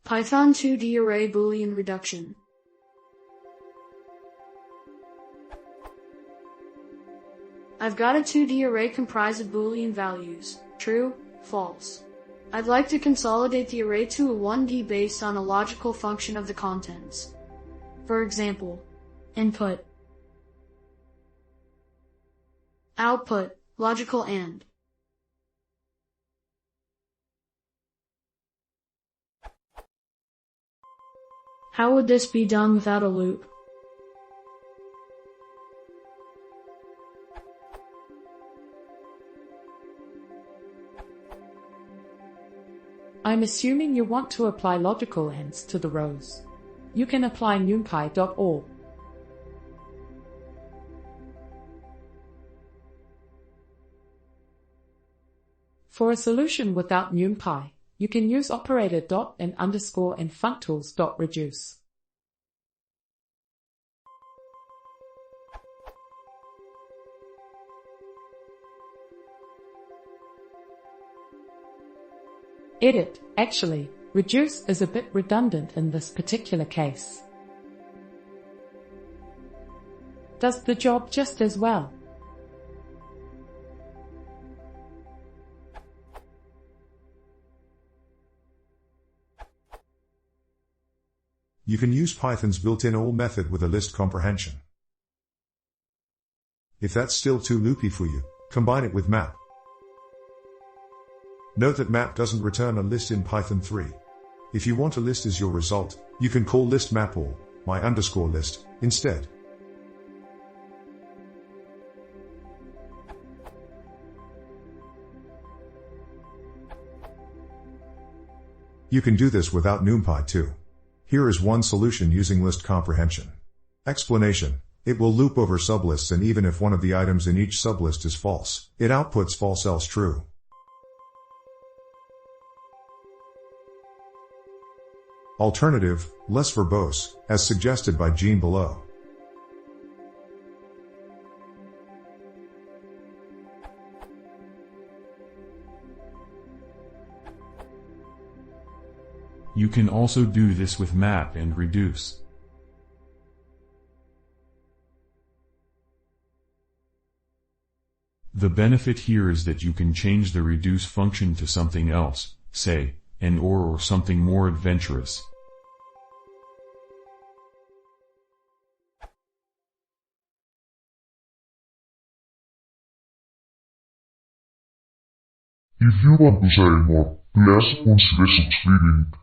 Python 2D array boolean reduction. I've got a 2D array comprised of boolean values, true, false. I'd like to consolidate the array to a 1D based on a logical function of the contents. For example, input, output, logical AND. How would this be done without a loop? I'm assuming you want to apply logical ANDs to the rows. You can apply numpy.org. For a solution without numpy, you can use operator .and underscore and functools.reduce. Edit, actually, reduce is a bit redundant in this particular case. Does the job just as well. You can use Python's built-in all method with a list comprehension. If that's still too loopy for you, combine it with map. Note that map doesn't return a list in Python 3. If you want a list as your result, you can call list map or my_list instead. You can do this without NumPy too. Here is one solution using list comprehension. Explanation: it will loop over sublists, and even if one of the items in each sublist is false, it outputs false else true. Alternative, less verbose, as suggested by Gene below. You can also do this with map and reduce. The benefit here is that you can change the reduce function to something else, say, an or something more adventurous. If you want to say more, please consider subscribing.